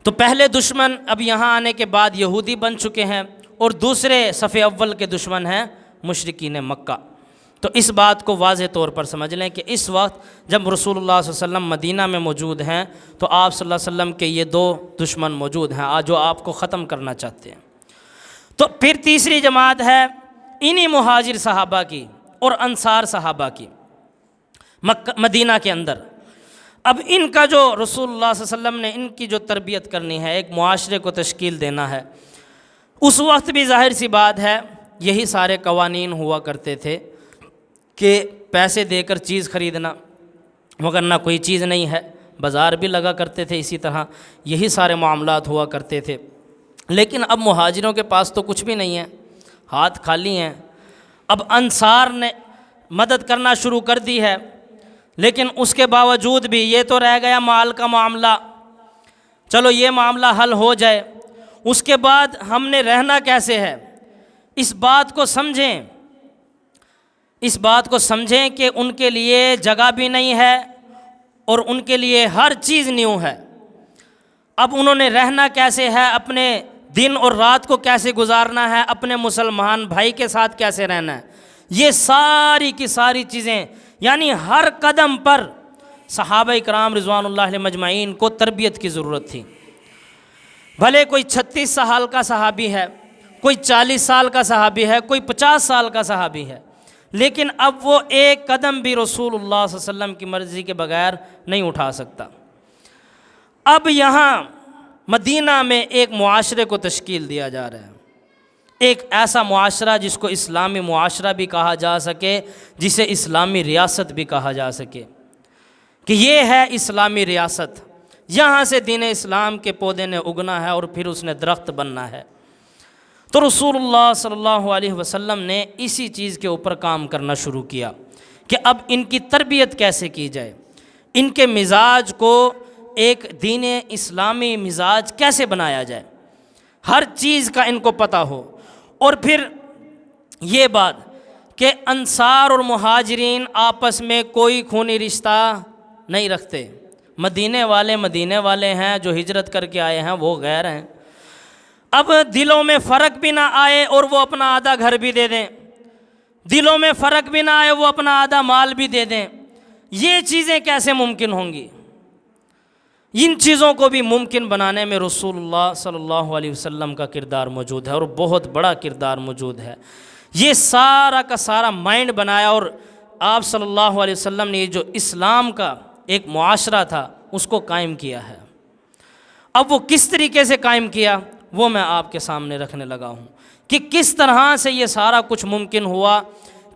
تو پہلے دشمن اب یہاں آنے کے بعد یہودی بن چکے ہیں، اور دوسرے صف اول کے دشمن ہیں مشرکین مکہ۔ تو اس بات کو واضح طور پر سمجھ لیں کہ اس وقت جب رسول اللہ صلی اللہ علیہ وسلم مدینہ میں موجود ہیں تو آپ صلی اللہ علیہ وسلم کے یہ دو دشمن موجود ہیں جو آپ کو ختم کرنا چاہتے ہیں۔ تو پھر تیسری جماعت ہے انہی مہاجر صحابہ کی اور انصار صحابہ کی مدینہ کے اندر۔ اب ان کا جو رسول اللہ صلی اللہ علیہ وسلم نے ان کی جو تربیت کرنی ہے، ایک معاشرے کو تشکیل دینا ہے، اس وقت بھی ظاہر سی بات ہے یہی سارے قوانین ہوا کرتے تھے کہ پیسے دے کر چیز خریدنا، وگرنہ کوئی چیز نہیں ہے، بازار بھی لگا کرتے تھے، اسی طرح یہی سارے معاملات ہوا کرتے تھے۔ لیکن اب مہاجروں کے پاس تو کچھ بھی نہیں ہے، ہاتھ خالی ہیں۔ اب انصار نے مدد کرنا شروع کر دی ہے، لیکن اس کے باوجود بھی یہ تو رہ گیا مال کا معاملہ، چلو یہ معاملہ حل ہو جائے، اس کے بعد ہم نے رہنا کیسے ہے، اس بات کو سمجھیں، اس بات کو سمجھیں کہ ان کے لیے جگہ بھی نہیں ہے اور ان کے لیے ہر چیز نیو ہے۔ اب انہوں نے رہنا کیسے ہے، اپنے دن اور رات کو کیسے گزارنا ہے، اپنے مسلمان بھائی کے ساتھ کیسے رہنا ہے، یہ ساری کی ساری چیزیں، یعنی ہر قدم پر صحابہ کرام رضوان اللہ علیہ مجمعین کو تربیت کی ضرورت تھی۔ بھلے کوئی 36 سال کا صحابی ہے، کوئی 40 سال کا صحابی ہے، کوئی 50 سال کا صحابی ہے، لیکن اب وہ ایک قدم بھی رسول اللہ صلی اللہ علیہ وسلم کی مرضی کے بغیر نہیں اٹھا سکتا۔ اب یہاں مدینہ میں ایک معاشرے کو تشکیل دیا جا رہا ہے، ایک ایسا معاشرہ جس کو اسلامی معاشرہ بھی کہا جا سکے، جسے اسلامی ریاست بھی کہا جا سکے، کہ یہ ہے اسلامی ریاست، یہاں سے دین اسلام کے پودے نے اگنا ہے اور پھر اس نے درخت بننا ہے۔ تو رسول اللہ صلی اللہ علیہ وسلم نے اسی چیز کے اوپر کام کرنا شروع کیا کہ اب ان کی تربیت کیسے کی جائے، ان کے مزاج کو ایک دین اسلامی مزاج کیسے بنایا جائے، ہر چیز کا ان کو پتہ ہو۔ اور پھر یہ بات کہ انصار اور مہاجرین آپس میں کوئی خونی رشتہ نہیں رکھتے، مدینے والے ہیں، جو ہجرت کر کے آئے ہیں وہ غیر ہیں۔ اب دلوں میں فرق بھی نہ آئے اور وہ اپنا آدھا گھر بھی دے دیں، دلوں میں فرق بھی نہ آئے وہ اپنا آدھا مال بھی دے دیں، یہ چیزیں کیسے ممکن ہوں گی؟ ان چیزوں کو بھی ممکن بنانے میں رسول اللہ صلی اللہ علیہ وسلم کا کردار موجود ہے، اور بہت بڑا کردار موجود ہے۔ یہ سارا کا سارا مائنڈ بنایا، اور آپ صلی اللہ علیہ وسلم نے یہ جو اسلام کا ایک معاشرہ تھا اس کو قائم کیا ہے۔ اب وہ کس طریقے سے قائم کیا وہ میں آپ کے سامنے رکھنے لگا ہوں کہ کس طرح سے یہ سارا کچھ ممکن ہوا،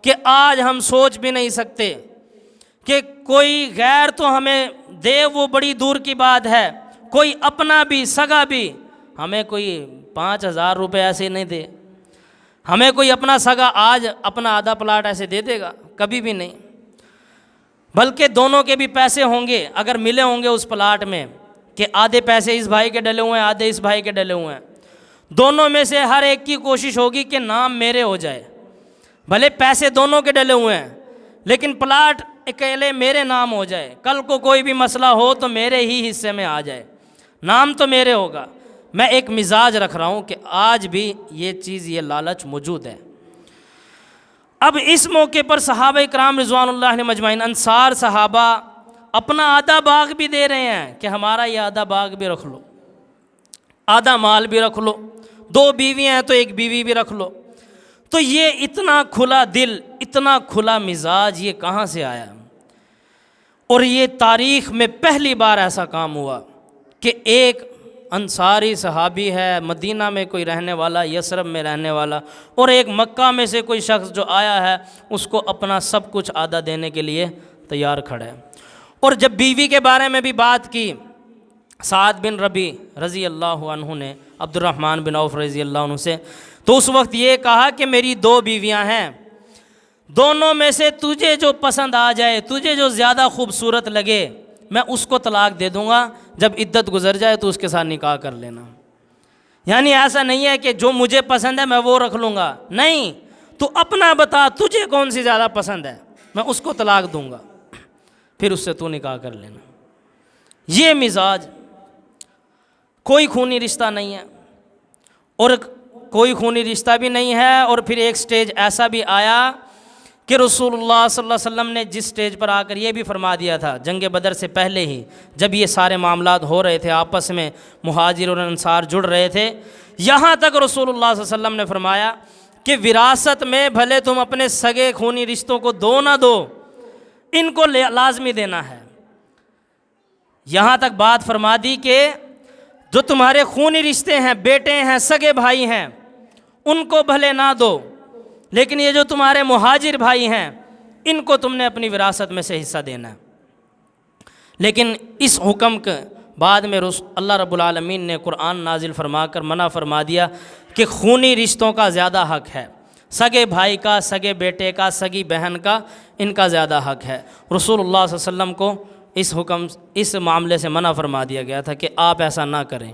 کہ آج ہم سوچ بھی نہیں سکتے کہ کوئی غیر تو ہمیں دے، وہ بڑی دور کی بات ہے، کوئی اپنا بھی سگا بھی ہمیں کوئی 5,000 روپے ایسے نہیں دے، ہمیں کوئی اپنا سگا آج اپنا آدھا پلاٹ ایسے دے دے گا؟ کبھی بھی نہیں، بلکہ دونوں کے بھی پیسے ہوں گے اگر ملے ہوں گے اس پلاٹ میں، کہ آدھے پیسے اس بھائی کے ڈلے ہوئے ہیں، آدھے اس بھائی کے ڈلے ہوئے ہیں، دونوں میں سے ہر ایک کی کوشش ہوگی کہ نام میرے ہو جائے، بھلے پیسے دونوں کے ڈلے ہوئے ہیں لیکن پلاٹ اکیلے میرے نام ہو جائے، کل کو کوئی بھی مسئلہ ہو تو میرے ہی حصے میں آ جائے، نام تو میرے ہوگا۔ میں ایک مزاج رکھ رہا ہوں کہ آج بھی یہ چیز، یہ لالچ موجود ہے۔ اب اس موقع پر صحابہ کرام رضوان اللہ علیہم اجمعین، انصار صحابہ اپنا آدھا باغ بھی دے رہے ہیں کہ ہمارا یہ آدھا باغ بھی رکھ لو، آدھا مال بھی رکھ لو، 2 بیویاں ہیں تو 1 بیوی بھی رکھ لو۔ تو یہ اتنا کھلا دل، اتنا کھلا مزاج یہ کہاں سے آیا؟ اور یہ تاریخ میں پہلی بار ایسا کام ہوا کہ ایک انصاری صحابی ہے، مدینہ میں کوئی رہنے والا، یثرب میں رہنے والا، اور ایک مکہ میں سے کوئی شخص جو آیا ہے اس کو اپنا سب کچھ آدھا دینے کے لیے تیار کھڑا ہے۔ اور جب بیوی کے بارے میں بھی بات کی، سعد بن ربی رضی اللہ عنہ نے عبد الرحمن بن عوف رضی اللہ عنہ سے، تو اس وقت یہ کہا کہ میری 2 بیویاں ہیں، دونوں میں سے تجھے جو پسند آ جائے، تجھے جو زیادہ خوبصورت لگے، میں اس کو طلاق دے دوں گا، جب عدت گزر جائے تو اس کے ساتھ نکاح کر لینا۔ یعنی ایسا نہیں ہے کہ جو مجھے پسند ہے میں وہ رکھ لوں گا، نہیں، تو اپنا بتا تجھے کون سی زیادہ پسند ہے، میں اس کو طلاق دوں گا، پھر اس سے تو نکاح کر لینا۔ یہ مزاج، کوئی خونی رشتہ نہیں ہے، اور کوئی خونی رشتہ بھی نہیں ہے۔ اور پھر ایک سٹیج ایسا بھی آیا کہ رسول اللہ صلی اللہ علیہ وسلم نے جس سٹیج پر آ کر یہ بھی فرما دیا تھا، جنگ بدر سے پہلے ہی جب یہ سارے معاملات ہو رہے تھے، آپس میں مہاجر اور انصار جڑ رہے تھے، یہاں تک رسول اللہ صلی اللہ علیہ وسلم نے فرمایا کہ وراثت میں بھلے تم اپنے سگے خونی رشتوں کو دو نہ دو، ان کو لازمی دینا ہے۔ یہاں تک بات فرما دی کہ جو تمہارے خونی رشتے ہیں، بیٹے ہیں، سگے بھائی ہیں، ان کو بھلے نہ دو، لیکن یہ جو تمہارے مہاجر بھائی ہیں ان کو تم نے اپنی وراثت میں سے حصہ دینا ہے۔ لیکن اس حکم کے بعد میں اللہ رب العالمین نے قرآن نازل فرما کر منع فرما دیا کہ خونی رشتوں کا زیادہ حق ہے، سگے بھائی کا، سگے بیٹے کا، سگی بہن کا، ان کا زیادہ حق ہے۔ رسول اللہ صلی اللہ علیہ وسلم کو اس معاملے سے منع فرما دیا گیا تھا کہ آپ ایسا نہ کریں۔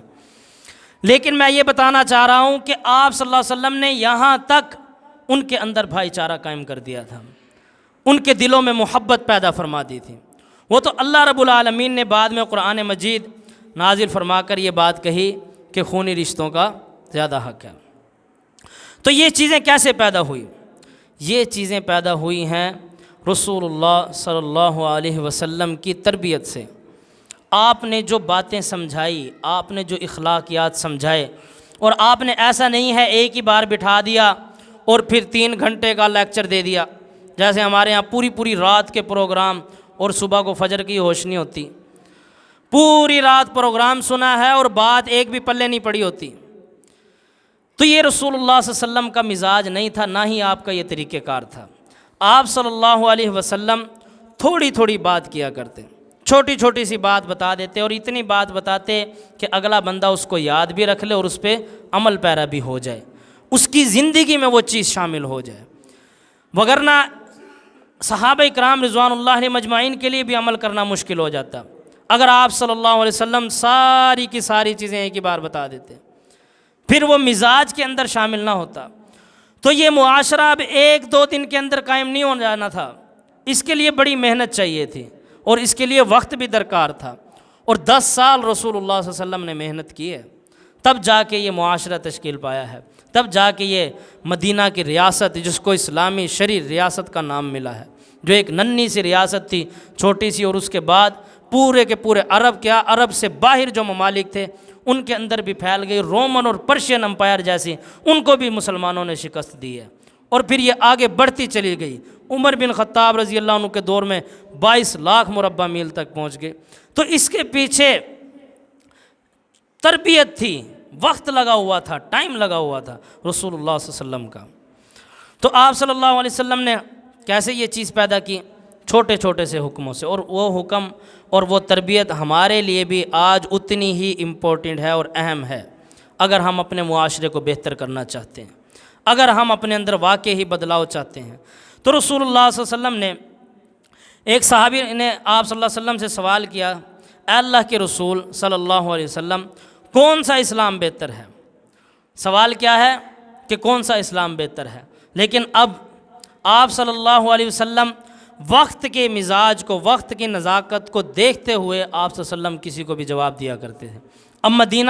لیکن میں یہ بتانا چاہ رہا ہوں کہ آپ صلی اللہ علیہ وسلم نے یہاں تک ان کے اندر بھائی چارہ قائم کر دیا تھا، ان کے دلوں میں محبت پیدا فرما دی تھی۔ وہ تو اللہ رب العالمین نے بعد میں قرآن مجید نازل فرما کر یہ بات کہی کہ خونی رشتوں کا زیادہ حق ہے۔ تو یہ چیزیں کیسے پیدا ہوئی؟ یہ چیزیں پیدا ہوئی ہیں رسول اللہ صلی اللہ علیہ وسلم کی تربیت سے۔ آپ نے جو باتیں سمجھائی، آپ نے جو اخلاقیات سمجھائے، اور آپ نے ایسا نہیں ہے ایک ہی بار بٹھا دیا اور پھر 3 گھنٹے کا لیکچر دے دیا، جیسے ہمارے ہاں پوری رات کے پروگرام اور صبح کو فجر کی ہوش نہیں ہوتی، پوری رات پروگرام سنا ہے اور بات ایک بھی پلے نہیں پڑی ہوتی۔ تو یہ رسول اللہ صلی اللہ علیہ وسلم کا مزاج نہیں تھا، نہ ہی آپ کا یہ طریقہ کار تھا۔ آپ صلی اللہ علیہ وسلم تھوڑی بات کیا کرتے، چھوٹی سی بات بتا دیتے، اور اتنی بات بتاتے کہ اگلا بندہ اس کو یاد بھی رکھ لے اور اس پہ عمل پیرا بھی ہو جائے، اس کی زندگی میں وہ چیز شامل ہو جائے۔ وگرنہ صحابہ کرام رضوان اللہ علیہم اجمعین کے لیے بھی عمل کرنا مشکل ہو جاتا اگر آپ صلی اللہ علیہ وسلم ساری کی ساری چیزیں ایک ہی بار بتا دیتے، پھر وہ مزاج کے اندر شامل نہ ہوتا۔ تو یہ معاشرہ اب 1-2 دن کے اندر قائم نہیں ہو جانا تھا، اس کے لیے بڑی محنت چاہیے تھی اور اس کے لیے وقت بھی درکار تھا، اور 10 سال رسول اللہ صلی اللہ علیہ وسلم نے محنت کی ہے، تب جا کے یہ معاشرہ تشکیل پایا ہے، تب جا کے یہ مدینہ کی ریاست جس کو اسلامی شرعی ریاست کا نام ملا ہے، جو ایک ننھی سی ریاست تھی، چھوٹی سی، اور اس کے بعد پورے کے پورے عرب سے باہر جو ممالک تھے ان کے اندر بھی پھیل گئی، رومن اور پرشین امپائر جیسی، ان کو بھی مسلمانوں نے شکست دی ہے، اور پھر یہ آگے بڑھتی چلی گئی۔ عمر بن خطاب رضی اللہ عنہ کے دور میں 22 لاکھ مربع میل تک پہنچ گئے۔ تو اس کے پیچھے تربیت تھی، وقت لگا ہوا تھا، ٹائم لگا ہوا تھا رسول اللہ صلی اللہ علیہ وسلم کا۔ تو آپ صلی اللہ علیہ وسلم نے کیسے یہ چیز پیدا کی؟ چھوٹے سے حکموں سے، اور وہ حکم اور وہ تربیت ہمارے لیے بھی آج اتنی ہی امپورٹنٹ ہے اور اہم ہے۔ اگر ہم اپنے معاشرے کو بہتر کرنا چاہتے ہیں، اگر ہم اپنے اندر واقعی بدلاؤ چاہتے ہیں۔ تو رسول اللہ صلی اللہ علیہ وسلم نے، ایک صحابی نے آپ صلی اللہ علیہ وسلم سے سوال کیا، اے اللہ کے رسول صلی اللہ علیہ وسلم، کون سا اسلام بہتر ہے؟ سوال کیا ہے کہ کون سا اسلام بہتر ہے؟ لیکن اب آپ صلی اللہ علیہ وسلم وقت کے مزاج کو، وقت کی نزاکت کو دیکھتے ہوئے آپ صلی اللہ علیہ وسلم کسی کو بھی جواب دیا کرتے تھے۔ اب مدینہ